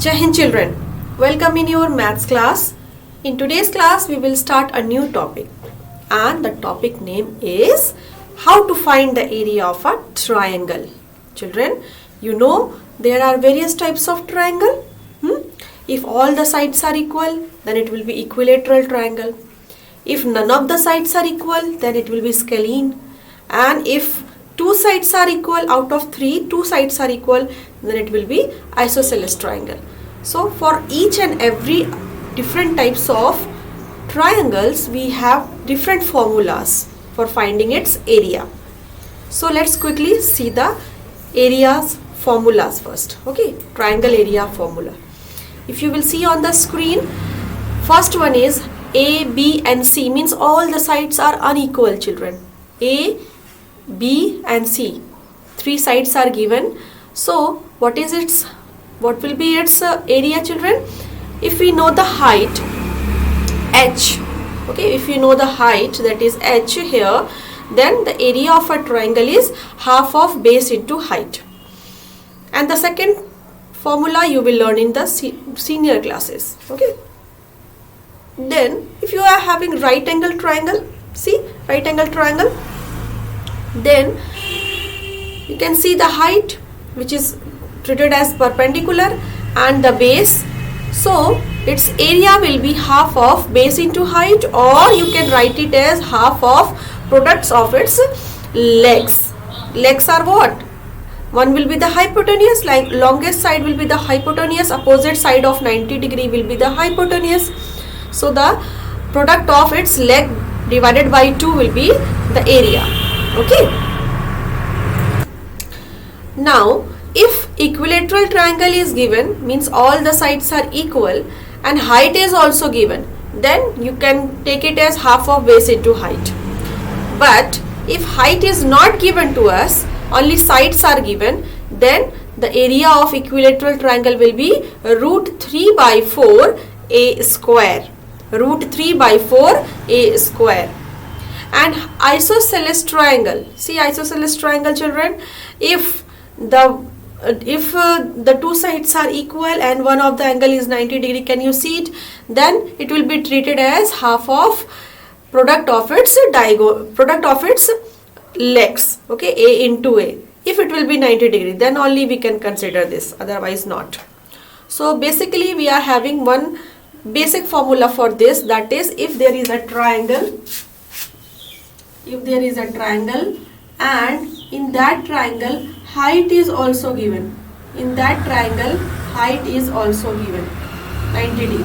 Jai Hind children, welcome in your maths class. In today's class we will start a new topic and the topic name is how to find the area of a triangle. Children, you know there are various types of triangle. If all the sides are equal, then it will be equilateral triangle. If none of the sides are equal, then it will be scalene. And if two sides are equal, out of three, two sides are equal, then it will be isosceles triangle. So for each and every different types of triangles, we have different formulas for finding its area. So let's quickly see the areas formulas first. Okay, triangle area formula. If you will see on the screen, first one is A, B and C, means all the sides are unequal, children. A, B and C, three sides are given. So what will be its area, children? If we know the height h, okay, if you know the height, that is h here, then the area of a triangle is half of base into height. And the second formula you will learn in the senior classes. Okay, then if you are having right angle triangle, see right angle triangle, then you can see the height which is treated as perpendicular and the base. So its area will be half of base into height, or you can write it as half of products of its legs. Legs are what? One will be the hypotenuse, like longest side will be the hypotenuse, opposite side of 90 degree will be the hypotenuse. So the product of its leg divided by 2 will be the area. Okay. Now if equilateral triangle is given, means all the sides are equal and height is also given, then you can take it as half of base into height. But if height is not given to us, only sides are given, then the area of equilateral triangle will be root 3 by 4 a square. Root 3 by 4 a square. And isosceles triangle, see isosceles triangle, children, if the two sides are equal and one of the angle is 90 degree, can you see it? Then it will be treated as half of product of its legs. Okay, a into a. If it will be 90 degree, then only we can consider this, otherwise not. So basically we are having one basic formula for this, that is, if there is a triangle, and in that triangle height is also given, in that triangle height is also given 90 degree,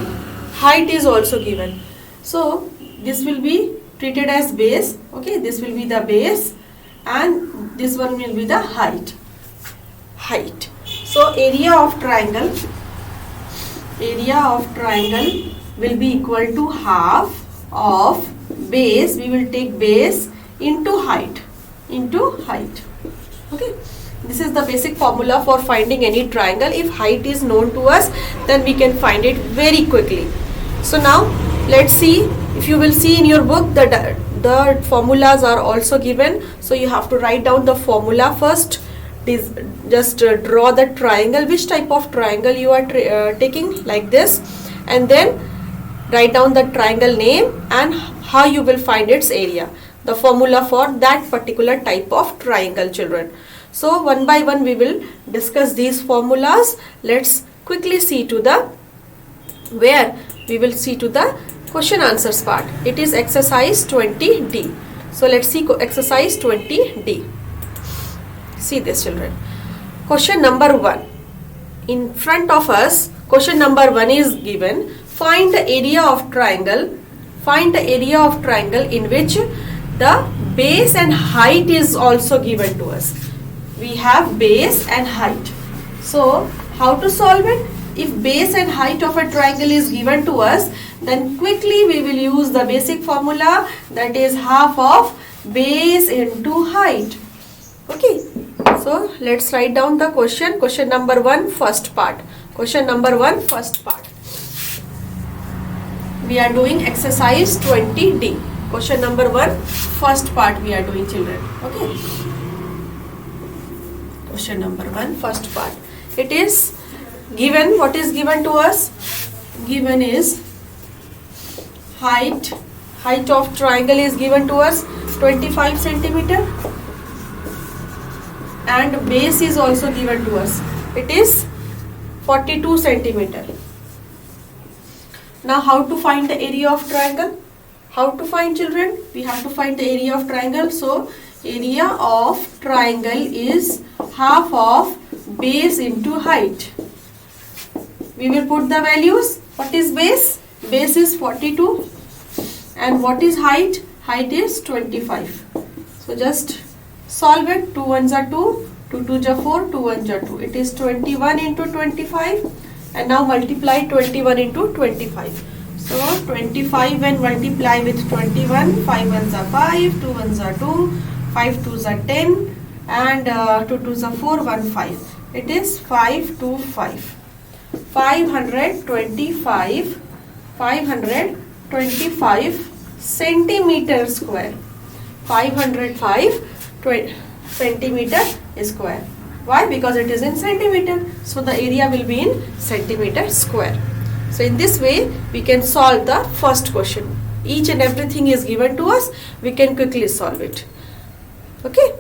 height is also given, so this will be treated as base. Okay, this will be the base and this one will be the height. So area of triangle will be equal to half of base, we will take base into height. Okay, this is the basic formula for finding any triangle. If height is known to us, then we can find it very quickly. So now let's see. If you will see in your book, the formulas are also given, so you have to write down the formula first. Just draw the triangle, which type of triangle you are taking, like this, and then write down the triangle name and how you will find its area, the formula for that particular type of triangle, children. So one by one we will discuss these formulas. Let's quickly see to the question answers part. It is exercise 20D. So let's see exercise 20D. See this, children. Question number 1. In front of us, question number 1 is given. Find the area of triangle. Find the area of triangle in which the base and height is also given to us. We have base and height. So how to solve it? If base and height of a triangle is given to us, then quickly we will use the basic formula, that is half of base into height. Okay, so let's write down the question. Question number 1, first part. Question number 1, first part. We are doing exercise 20D. Question number 1, first part we are doing, children. Okay. Question number 1, first part. It is Given, what is given to us? Given is height of triangle is given to us 25 centimeter, and base is also given to us, it is 42 centimeter. Now how to find the area of triangle? How to find, children? We have to find the area of triangle. So area of triangle is half of base into height. We will put the values. What is base? Base is 42. And what is height? Height is 25. So just solve it. 2 1s are 2, 2 2s are 4, 2 1s are 2. It is 21 into 25. And now multiply 21 into 25. So 25 when multiply with 21, 5 1s are 5, 2 1s are 2, 5 2s are 10, and 2 2s are 4, 1 5. It is 525. 525 centimeter square. 505 centimeter square. Why? Because it is in centimeter. So the area will be in centimeter square. So in this way we can solve the first question. Each and everything is given to us. We can quickly solve it. Okay.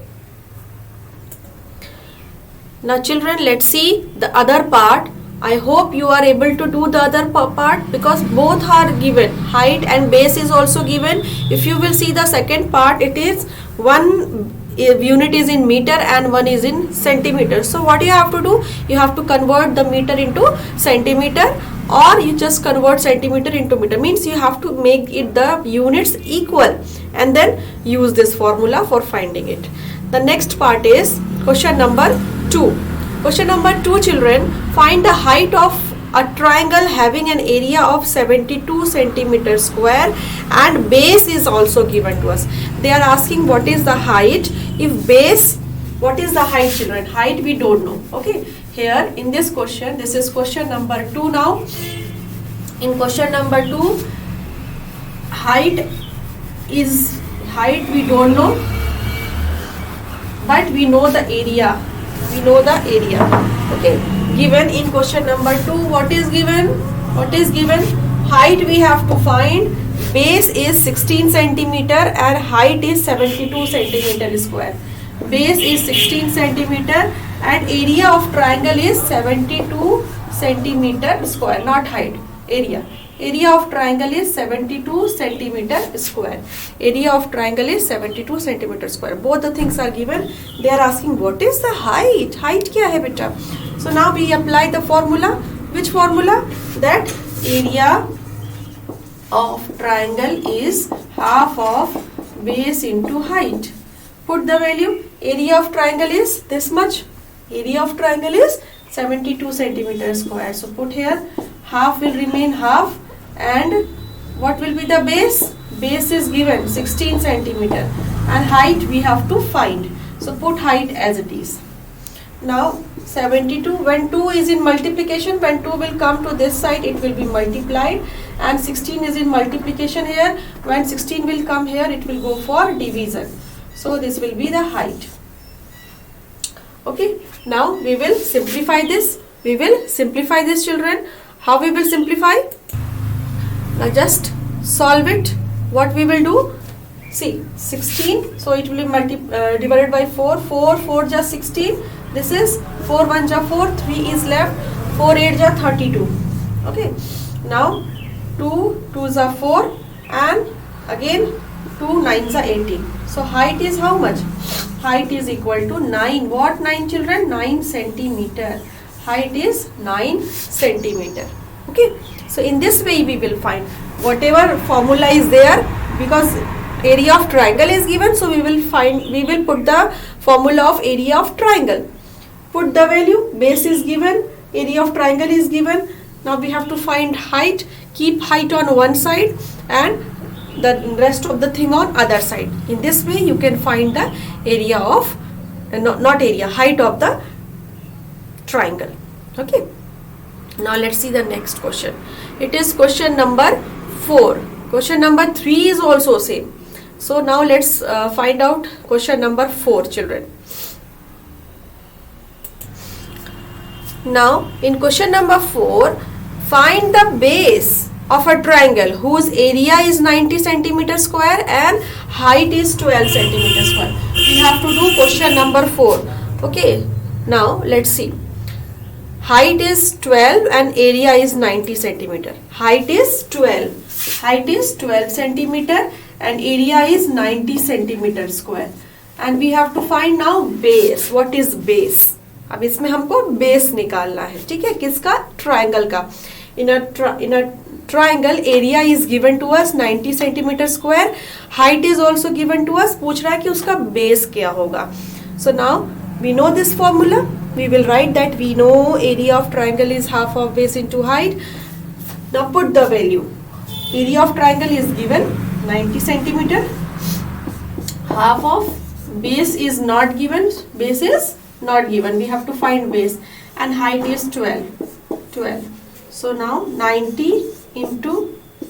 Now children, let's see the other part. I hope you are able to do the other part because both are given. Height and base is also given. If you will see the second part, it is one unit is in meter and one is in centimeter. So what you have to do? You have to convert the meter into centimeter, or you just convert centimeter into meter. Means you have to make it the units equal and then use this formula for finding it. The next part is question number 2. Question number 2, children, find the height of a triangle having an area of 72 centimeter square and base is also given to us. They are asking what is the height. If base, what is the height, children? Height we don't know. Okay. Here in this question, this is question number 2 now. In question number 2, height we don't know, but we know the area. We know the area. Okay. Given in question number 2, what is given? What is given? Height we have to find. Base is 16 centimeter and height is 72 centimeter square. Base is 16 centimeter and area of triangle is 72 centimeter square, not height, area. Area of triangle is 72 centimeter square. Area of triangle is 72 centimeter square. Both the things are given. They are asking what is the height? Height kya hai beta? So now we apply the formula. Which formula? That area of triangle is half of base into height. Put the value. Area of triangle is this much. Area of triangle is 72 centimeter square. So put here half will remain half, and what will be the base? Base is given 16 centimeter and height we have to find. So put height as it is. Now 72, when 2 is in multiplication, when 2 will come to this side, it will be multiplied, and 16 is in multiplication here. When 16 will come here, it will go for division. So this will be the height. Okay. Now we will simplify this. We will simplify this, children. How we will simplify? Now just solve it. What we will do? See, 16. So it will be divided by 4. 4 4 just 16. This is 4 1 ja 4. 3 is left. 4 8 ja 32. Okay. Now 2 2 ja 4 and again 2 9 ja 18. So height is how much? Height is equal to 9. What 9, children? 9 centimeter. Height is 9 centimeter. Okay. So in this way we will find whatever formula is there, because area of triangle is given. So we will put the formula of area of triangle. Put the value. Base is given. Area of triangle is given. Now we have to find height. Keep height on one side and the rest of the thing on other side. In this way you can find the area of height of the triangle. Okay. Now let's see the next question. It is question number 4. Question number 3 is also same. So now let's find out question number 4, children. Now in question number 4, find the base of a triangle whose area is 90 centimeter square and height is 12 centimeter square. We have to do question number 4. Okay, now let's see. Height is 12 and area is 90 centimeter. Height is 12 centimeter and area is 90 centimeter square. And we have to find now base. What is base? अब इसमें हमको base निकालना है, ठीक है, किसका? Triangle का. In a triangle area is given to us 90 centimetre square, height is also given to us. पूछ रहा है कि उसका बेस क्या होगा. So now we know this formula. We will write that we know area of triangle is half of base into height. Now put the value. Area of triangle is given 90 centimeter. Half of base is not given. Base is not given. We have to find base. And height is 12. So now 90 into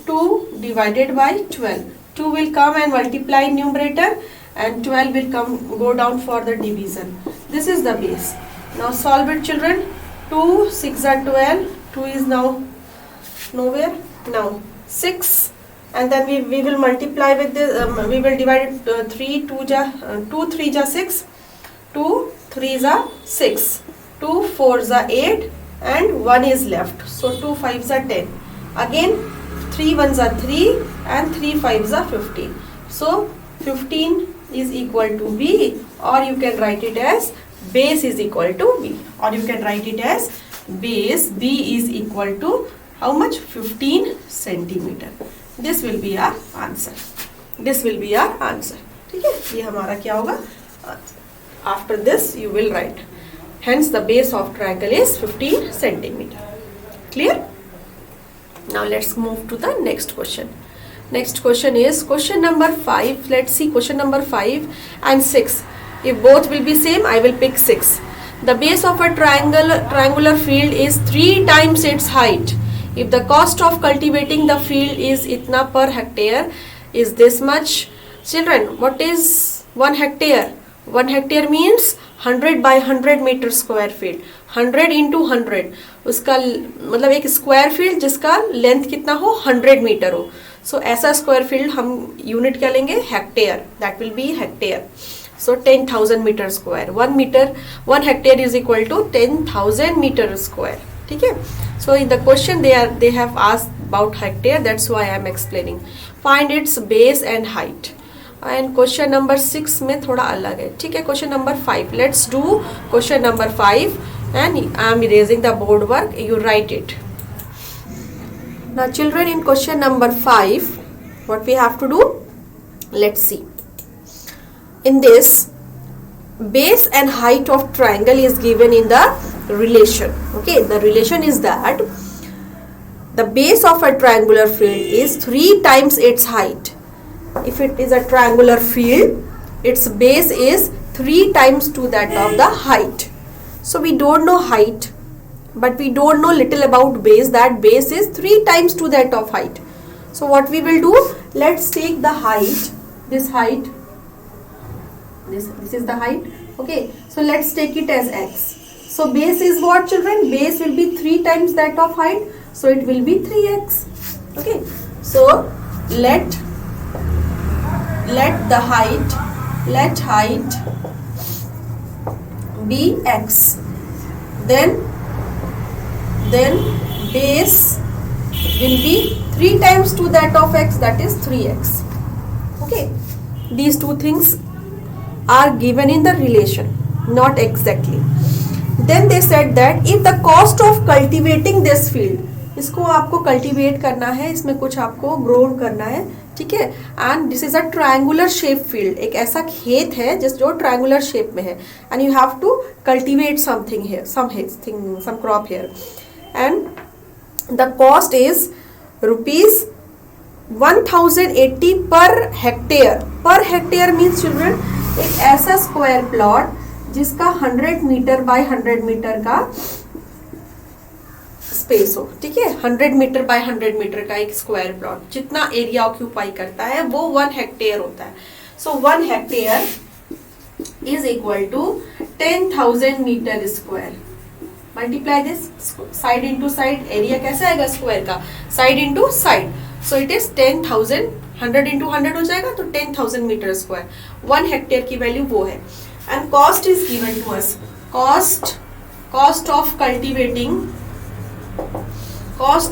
2 divided by 12. 2 will come and multiply in numerator and 12 will go down for the division. This is the base. Now solve it, children. 2 6 are 12. 2 is now nowhere. Now 6. And then we will multiply with this. We will divide it 3 3 ja 6. 2 3s are 6. 2 4s are 8 and 1 is left. So 2 5s are 10. Again 3 1s are 3 and 3 5s are 15. So 15 is equal to B, or you can write it as base is equal to B, or you can write it as base B is equal to how much? 15 centimeter. This will be our answer. This will be our answer. ठीक है, ये हमारा क्या होगा? After this you will write. Hence the base of triangle is 15 centimeter. Clear? Now let's move to the next question. Next question is question number 5. Let's see question number 5 and 6. If both will be same, I will pick 6. The base of a triangular field is 3 times its height. If the cost of cultivating the field is itna per hectare, is this much. Children, what is 1 hectare? 1 hectare means 100 by 100 meter square field. 100 into 100, उसका मतलब एक square field जिसका length कितना हो? 100 metre हो. सो ऐसा square field हम unit क्या लेंगे? Hectare. That will be hectare. So 10,000 meter square. 1 hectare is equal to 10,000 meter square. ठीक है. So in the question they have asked about hectare. That's why I am explaining. Find its base and height. And question number 6 में थोड़ा अलग है. ठीक है. Question number 5. Let's do question number 5. And I am erasing the board work. You write it. Now children, in question number 5, what we have to do? Let's see. In this, base and height of triangle is given in the relation. Okay, the relation is that the base of a triangular field is 3 times its height. If it is a triangular field, its base is 3 times to that of the height. So we don't know height, but we don't know little about base. That base is 3 times to that of height. So what we will do? Let's take the height. This height. This is the height. Okay, so let's take it as x. So base is what, children? Base will be 3 times that of height, so it will be 3x. Okay, so let the height be x. Then base will be 3 times to that of x, that is 3x. Okay, these two things are given in the relation, not exactly. Then they said that if the cost of cultivating this field, इसको आपको cultivate करना है, इसमें कुछ आपको grow करना है, ठीक है. And this is a triangular shape field. एक ऐसा खेत है जो ट्रायंगुलर शेप में है, and you have to cultivate something here, some crop here, and the cost is rupees 1080 per hectare. Per hectare means children एक ऐसा स्क्वायर प्लॉट जिसका 100 मीटर बाय 100 मीटर का स्पेस हो. ठीक है, 100 मीटर बाय 100 मीटर का एक स्क्वायर प्लॉट जितना एरिया ऑक्यूपाई करता है वो 1 हेक्टेयर होता है. So 1 hectare is equal to 10,000 metre square. Multiply this side into side, area कैसे आएगा स्क्वायर का, side into side, so it is 10,000, 100 into 100 हो जाएगा तो 10,000 मीटर स्क्वायर, 1 हेक्टेयर की वैल्यू वो है। And cost is given to us, cost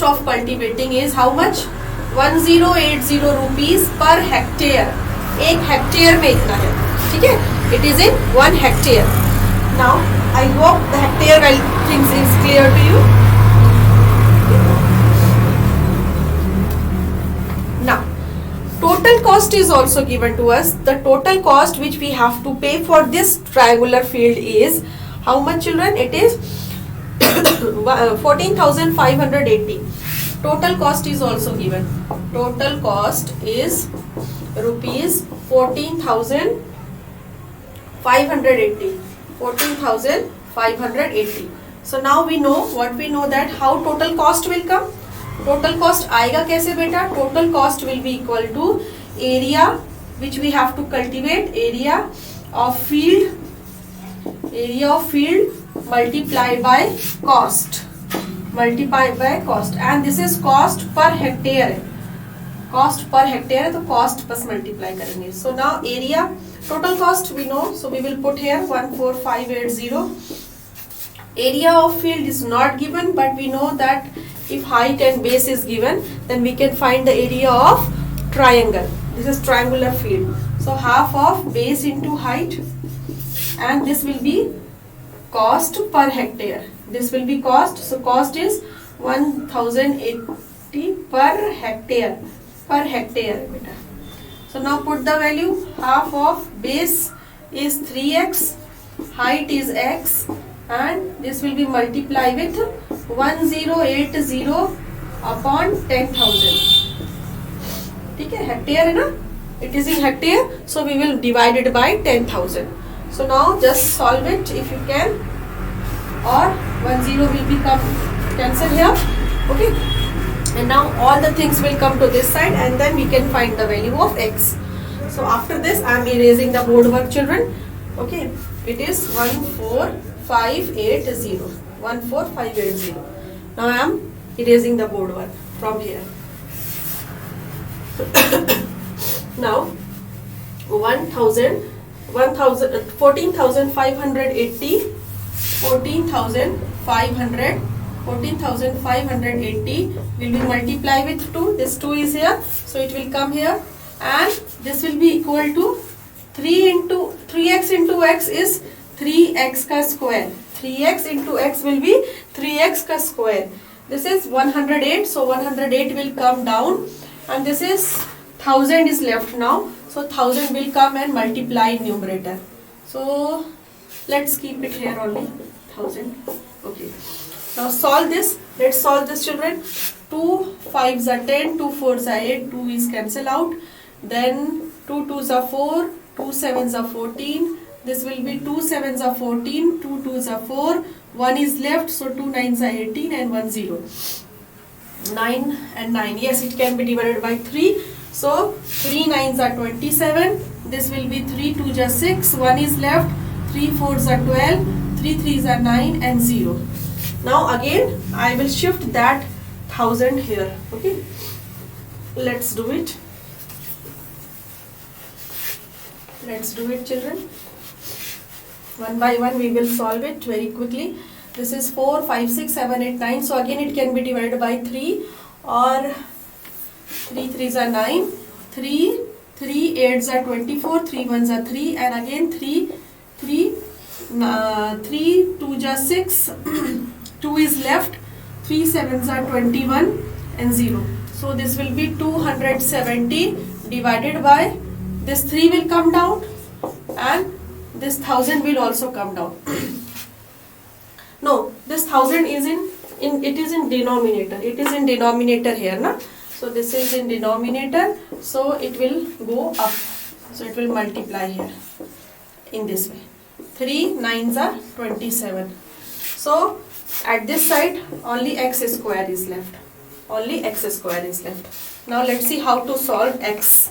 of cultivating is how much, 1080 rupees per hectare, एक हेक्टेयर में इतना है, ठीक है, it is in 1 hectare. Now I hope the hectare things is clear to you. Now total cost is also given to us, the total cost which we have to pay for this triangular field is how much children, it is 14,580, total cost is also given, total cost is rupees 14,580, 14,580. So now we know what we know, that how total cost will come, total cost आएगा कैसे बेटा, total cost will be equal to area which we have to cultivate, area of field multiplied by cost, and this is cost per hectare, cost per hectare, तो cost बस multiply करेंगे। So now area, total cost we know, so we will put here 14580, area of field is not given, but we know that if height and base is given, then we can find the area of triangle, this is triangular field, so half of base into height, and this will be cost per hectare, this will be cost, so cost is 1080 per hectare beta. So now put the value, half of base is 3x, height is x, and this will be multiplied with 1080 upon 10,000, ठीक है, hectare है ना, it is in hectare, so we will divide it by 10,000. So now just solve it if you can, or 10 will become cancel here, okay, and now all the things will come to this side, and then we can find the value of x. So after this I am erasing the board work children, okay, it is 14580, 14580. Now I am erasing the board work from here. Now 14,580 will be multiplied with 2, this 2 is here, so it will come here, and this will be equal to 3x into x is 3x ka square, 3x into x will be 3x ka square, this is 108, so 108 will come down, and this is 1000 is left now, so 1000 will come and multiply in numerator, so let's keep it here only 1000, okay. Now solve this, let's solve this children, 2 5s are 10, 2 4s are 8, 2 is cancel out, then 2 2s are 4, 2 7s are 14, this will be 2 7s are 14, 2 2s are 4, 1 is left, so 2 9s are 18 and 1 0, 9 and 9, yes it can be divided by 3, so 3 9s are 27, this will be 3 2s are 6, 1 is left, 3 4s are 12, 3 3s are 9 and 0. Now again I will shift that 1000 here, okay, let's do it children, one by one we will solve it very quickly. This is 4 5 6 7 8 9, so again it can be divided by 3, or 3 3s are 9, 3 8s are 24, 3 1s are 3, and again 3 2s are 6, 2 is left, 3 7s are 21 and 0, so this will be 270 divided by, this 3 will come down and this 1000 will also come down. No, this 1000 is it is in denominator, it is in denominator here na, so this is in denominator, so it will go up, so it will multiply here in this way, 3 9s are 27, so at this side only x square is left, now let's see how to solve x.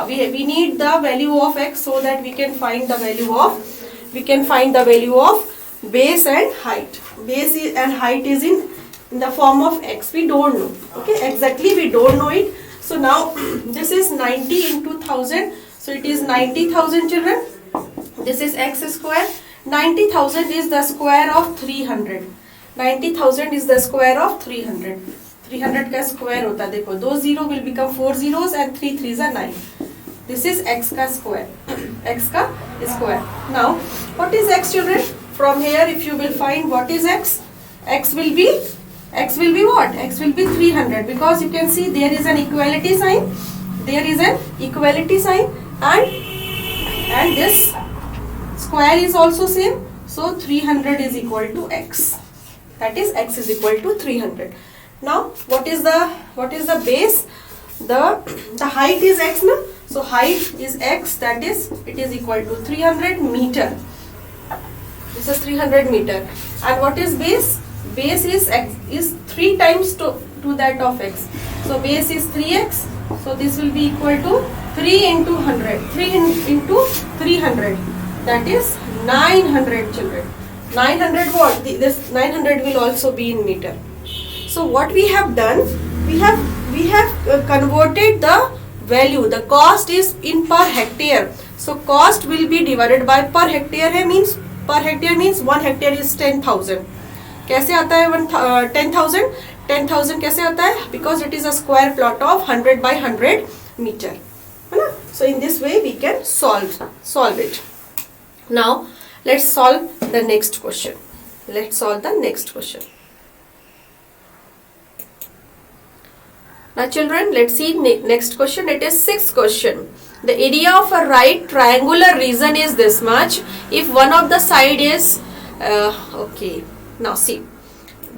We need the value of x, so that we can find the value of base and height. And height is in the form of x. We don't know. Okay, exactly we don't know it. So now this is 90 into 1000. So it is 90,000 children. This is x square. 90,000 is the square of 300. 90,000 is the square of 300. 300 का square होता है, देखो 2 0 will become 4 zeros and 3 3s are 9. This is x का square. X का square. Now what is x children? From here if you will find what is x, x will be what? X will be 300, because you can see there is an equality sign. There is an equality sign, and this square is also same. So 300 is equal to x. That is x is equal to 300. Now what is the base? The height is x now. So height is x, that is it is equal to 300 meter. This is 300 meter. And what is base? Base is x, is 3 times to that of x. So base is 3x. So this will be equal to 3 into 100. 3 into 300. That is 900 children. 900 what? This 900 will also be in meter. So what we have done? We have converted the value. The cost is in per hectare. So cost will be divided by per hectare है, means per hectare means 1 hectare is 10,000. कैसे आता है 10,000? 10,000 कैसे आता है? Because it is a square plot of 100 by 100 meter, है ना? So in this way we can solve it. Now let's solve the next question. Now children, let's see next question. It is 6th question. The area of a right triangular region is this much if one of the side is okay. Now see,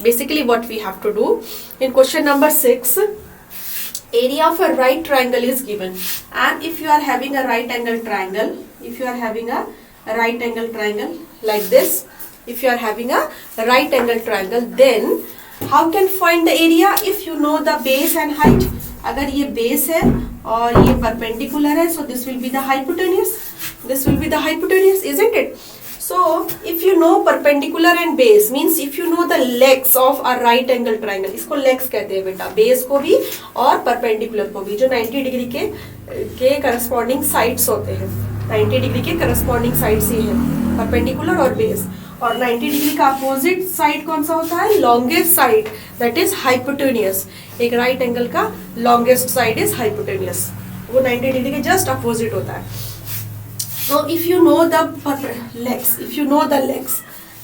basically what we have to do in question number 6, area of a right triangle is given, and if you are having a right angle triangle, like this, if you are having a right angle triangle, then how can find the area? If you know the base and height. अगर ये base है और ये perpendicular है, so this will be the hypotenuse, isn't it? So if you know perpendicular and base, means if you know the legs of a right angle triangle, इसको legs कहते हैं बेटा, base को भी और perpendicular को भी, जो 90 डिग्री के corresponding sides होते हैं. 90 डिग्री के corresponding sides ये है, perpendicular और base. और 90 डिग्री का अपोजिट साइड कौन सा होता है? Longest side, that is hypotenuse. एक राइट एंगल का लॉन्गेस्ट साइड इज हाइपोटेन्यूस, वो 90 डिग्री के जस्ट अपोजिट होता है. So if you know the legs,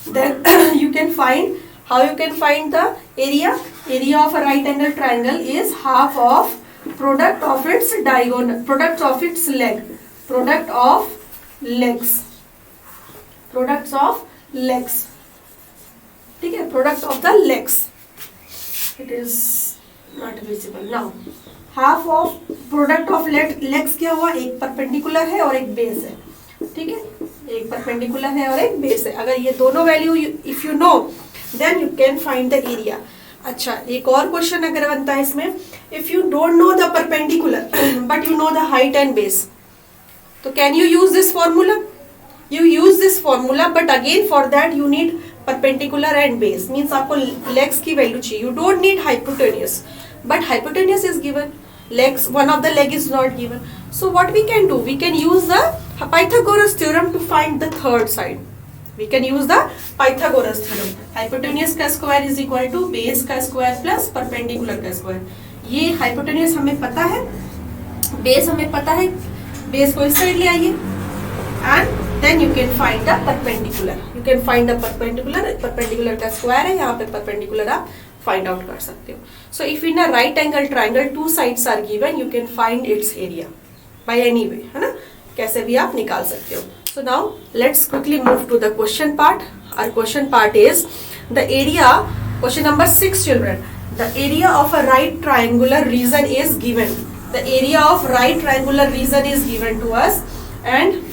then you can find, how you can find the area? Area of a right angle triangle is half of product of its diagonal, product of its leg, products of ठीक है, product of the legs. It is not visible now. Half of product of legs क्या हुआ? एक perpendicular है और एक base है, ठीक है, एक perpendicular है और एक base है. अगर ये दोनों value if you know, then you can find the area. अच्छा, एक और क्वेश्चन अगर बनता है इसमें, if you don't know the perpendicular but you know the height and base, तो can you use this formula? You use this formula, but again for that you need perpendicular and base, means आपको legs की value चाहिए. You don't need hypotenuse, but hypotenuse is given. Legs, one of the leg is not given. So what we can do? We can use the Pythagoras theorem to find the third side. We can use the Pythagoras theorem. Hypotenuse का square is equal to base का square plus perpendicular का square. ये hypotenuse हमें पता है, base हमें पता है, base को इस साइड ले आइए, and then you can find the perpendicular. You can find the perpendicular का square है, यहाँ पे perpendicular आप find out कर सकते हो. So if in a right angle triangle two sides are given, you can find its area by any way, है ना, कैसे भी आप निकाल सकते हो. So now let's quickly move to the question part. Our question part is the area. Question number 6 children. The area of a right triangular region is given. The area of right triangular region is given to us, and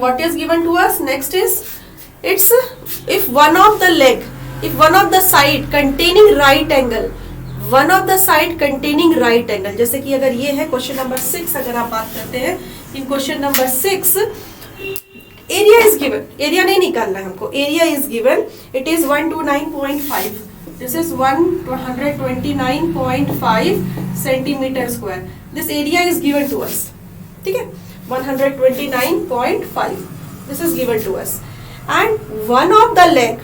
what is given to us next is, it's if one of the side containing right angle, जैसे कि अगर ये है question number 6, अगर आप बात करते हैं in question number 6, area is given, area नहीं निकालना है हमको, area is given, it is 129.5, this is 129.5 centimetre square, this area is given to us, ठीक है, 129.5, this is given to us, and one of the leg,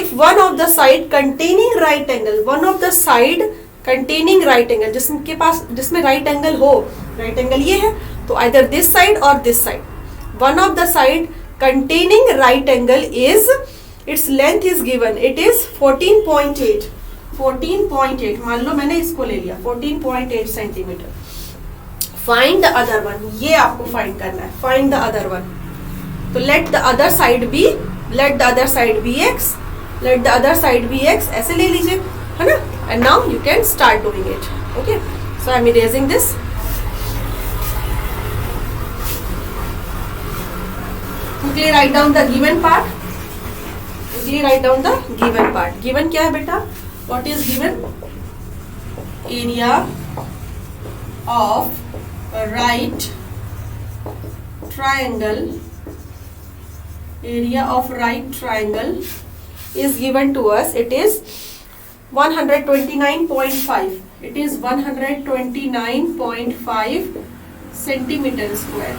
if one of the side containing right angle, one of the side containing right angle, जिसमें right angle हो, right angle ये है, तो either this side or this side, one of the side containing right angle is, its length is given, it is 14.8, मान लो मैंने इसको ले लिया 14.8 centimetre, find the other one, ये आपको फाइंड करना है, फाइंड द अदर वन, तो let the other side be x, let the other side be x, ऐसे ले लीजिए, है ना, and now you can start doing it, okay, so I am erasing this, quickly write down the given part, given क्या है बेटा, what is given, area of a right triangle, is given to us, it is 129.5, it is 129.5 centimeter square,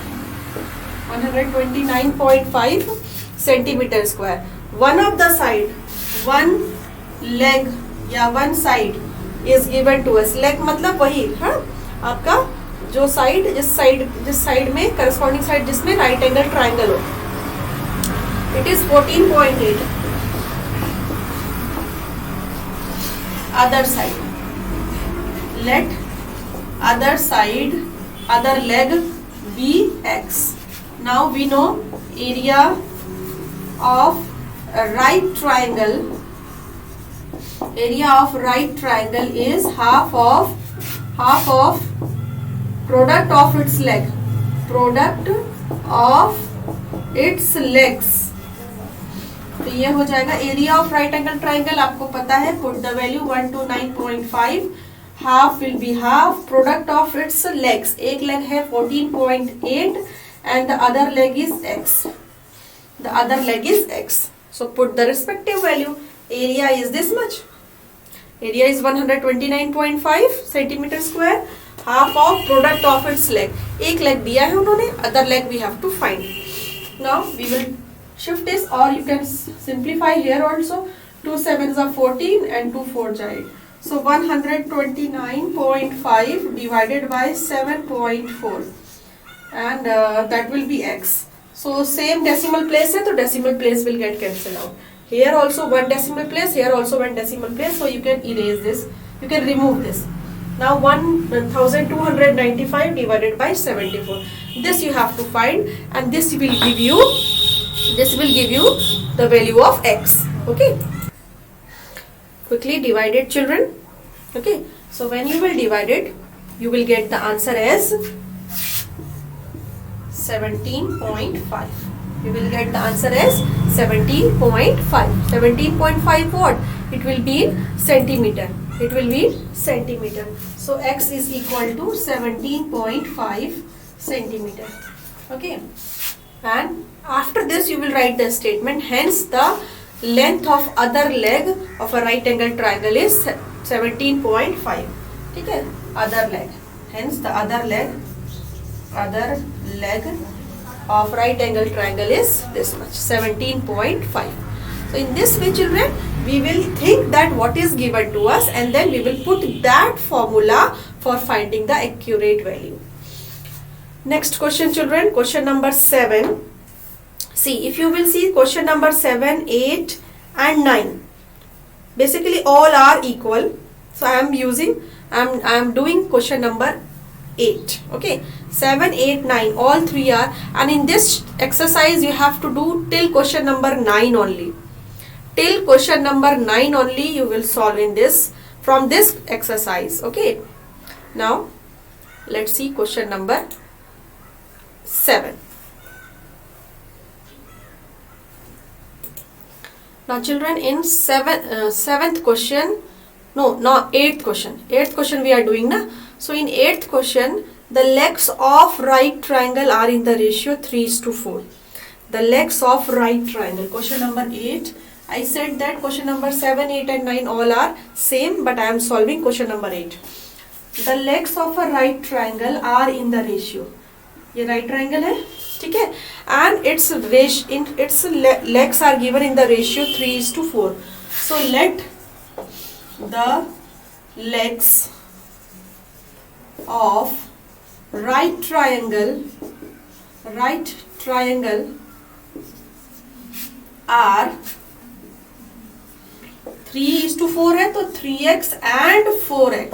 129.5 centimeter square, one of the side, one leg या one side is given to us, leg मतलब वही, हाँ, आपका जो side, जिस side में corresponding side जिसमें right angle triangle हो, it is 14.8, other side, let other leg be x, now we know area of a right triangle is half of product of its legs, तो ये हो जाएगा area of right angle triangle, आपको पता है, put the value 129.5, half will be half, product of its legs, एक leg है 14.8 and the other leg is x, so put the respective value, area is this much, area is 129.5 centimeter square, half of product of its leg, एक leg दिया है उन्होंने, other leg we have to find, now we will shift this, or you can simplify here also, 2 7s are 14 and 2 4s are 8, so 129.5 divided by 7.4, and that will be x, so same decimal place है, तो decimal place will get cancelled out, here also one decimal place, here also one decimal place, so you can erase this, you can remove this, now 1295 divided by 74, this you have to find, and this will give you the value of x, okay, quickly divide it children, okay, so when you will divide it, you will get the answer as 17.5, you will get the answer as 17.5, 17.5 what, it will be in centimeter, so x is equal to 17.5 centimeter, okay, and after this you will write the statement, hence the length of other leg of a right angle triangle is 17.5, ठीक है, other leg, hence the other leg of right angle triangle is this much, 17.5. So in this way children, we will think that what is given to us, and then we will put that formula for finding the accurate value. Next question children, question number 7. See, if you will see question number 7, 8 and 9, basically all are equal, so I am doing question number 8, okay, 7 8 9 all three are, and in this exercise you have to do till question number 9 only, you will solve in this, from this exercise, okay. Now let's see question number 7. Now children, in eighth question we are doing na. So in 8th question, the legs of right triangle are in the ratio 3:4. the legs of right triangle. Question number 8. I said that question number 7, 8 and 9 all are same, but I am solving question number 8. The legs of a right triangle are in the ratio. ये right triangle है, ठीक है, and its legs are given in the ratio 3:4. So let the legs of right triangle are 3:4 है, तो 3x and 4x.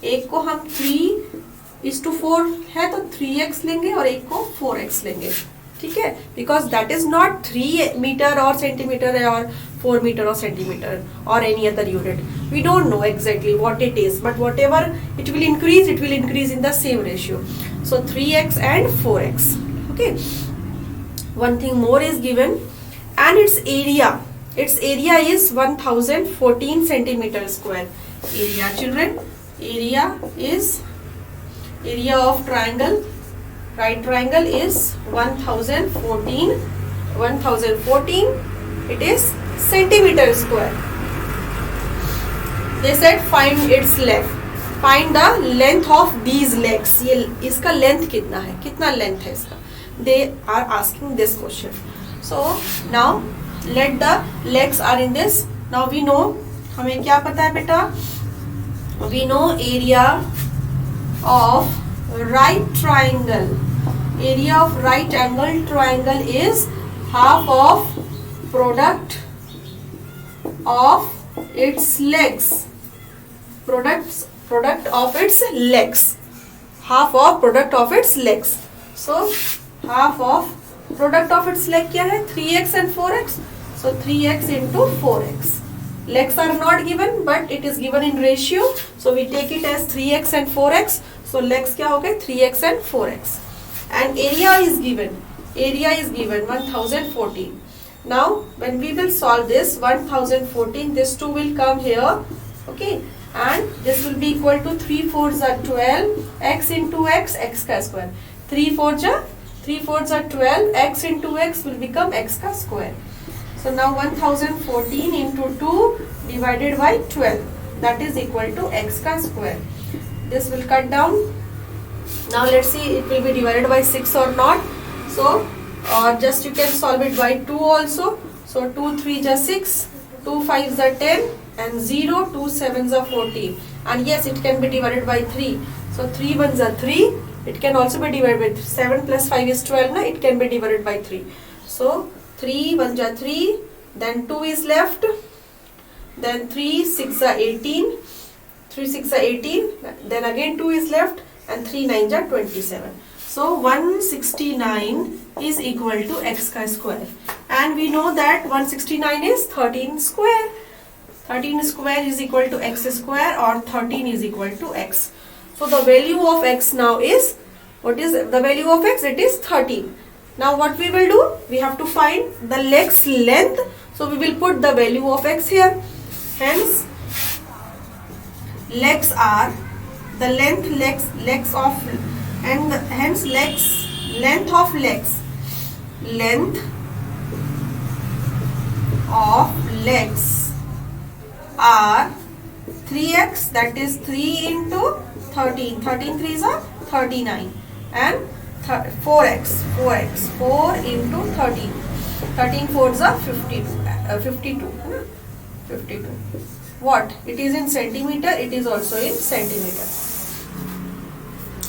एक को हम 3:4 है तो 3x लेंगे और एक को 4x लेंगे, ठीक है, because that is not 3 metre और सेंटीमीटर और 4 मीटर और सेंटीमीटर और any other unit. We don't know exactly what it is, but whatever it will increase in the same ratio. So 3x and 4x. okay, one thing more is given, and its area is 1014 centimeter square. Area, children, area of triangle, right triangle is 1014. It is centimeter square. They said find its length. Find the length of these legs. ये इसका length कितना है, कितना length है इसका. They are asking this question. So now let the legs are in this. Now we know, हमें क्या पता है बेटा? We know area of right triangle. Area of right angle triangle is half of product of its legs. Product of its legs. Half of product of its legs. So half of product of its leg क्या है? 3x and 4x. So 3x into 4x. Legs are not given, but it is given in ratio. So we take it as 3x and 4x. So legs क्या हो गए? 3x and 4x. And area is given. 1014. Now when we will solve this 1014, this 2 will come here. Okay. And this will be equal to 3 4s are 12, x into x, x ka square. 3 4s are 12, x into x will become x ka square. So now 1014 into 2 divided by 12, that is equal to x ka square. This will cut down. Now let's see it will be divided by 6 or not. So or just you can solve it by 2 also. So 2 3s are 6, 2 5s are 10 and 0, 2 7s are 14. And yes, it can be divided by 3. So 3 1s are 3. It can also be divided by 7 plus 5 is 12. Now it can be divided by 3. So 3 1s are 3. Then 2 is left. Then 3 6 are 18. 3 6 are 18. Then again 2 is left. And 3 9s are 27. So 169 is equal to x square. And we know that 169 is 13 square. 13 square is equal to x square, or 13 is equal to x. So the value of x now is, what is the value of x? It is 13. Now what we will do? We have to find the leg's length. So we will put the value of x here. Hence legs are the legs of, and hence length of legs are 3x, that is 3 into 13. 13 3s are 39, and 4x 4 into 13. 13 4s are 52. What? It is in centimeter. It is also in centimeter.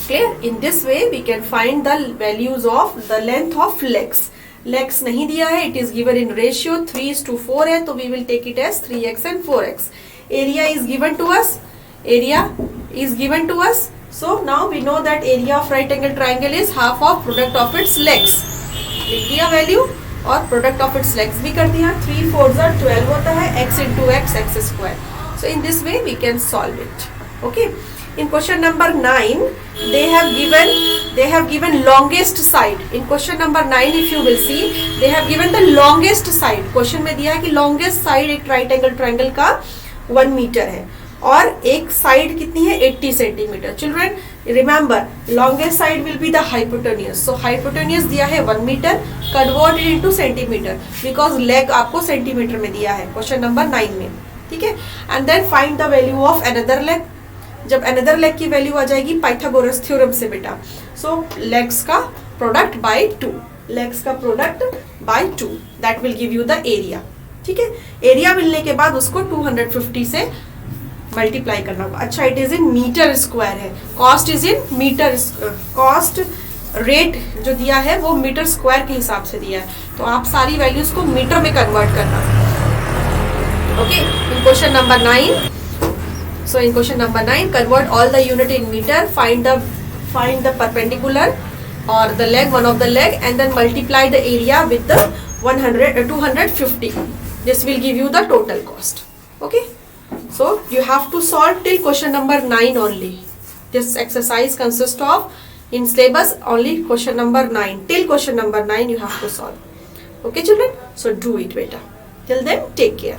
Clear? In this way we can find the values of the length of legs. Legs नहीं दिया है, it is given in ratio 3:4 है, तो we will take it as 3x and 4x. Area is given to us. So now we know that area of right angle triangle is half of product of its legs. लिख दिया value और product of its legs भी कर दिया. 3 4s are 12 होता है, x into x, x square. So in this way we can solve it. Okay. In question number 9, they have given longest side. In question number 9, if you will see, they have given the longest side. Question में दिया है कि longest side एक right angle triangle का 1 metre है. और एक side कितनी है 80 centimetre. Children remember longest side will be the hypotenuse, so hypotenuse दिया है 1 metre, convert it into centimetre because leg आपको सेंटीमीटर में दिया है क्वेश्चन नंबर 9 में, ठीक है। And then find the value of another leg, जब अनदर लेग की वैल्यू आ जाएगी पाइथागोरस थ्योरम से बेटा, सो लेग्स का प्रोडक्ट बाय 2, लेग्स का product by 2 that will give you the area, ठीक है। एरिया मिलने के बाद उसको 250 से मल्टीप्लाई करना होगा। अच्छा it is in metre square है, cost is in metre, cost rate जो दिया है वो मीटर स्क्वायर के हिसाब से दिया है, तो आप सारी वैल्यूज को मीटर में कन्वर्ट करना। Okay, in question number 9, so in question number 9 convert all the unit in meter, find the perpendicular or the leg, one of the leg, and then multiply the area with the 250. This will give you the total cost. Okay, so you have to solve till question number 9 only. This exercise consists of, in syllabus only question number 9, till question number 9 you have to solve. Okay children, so do it beta. Till then take care.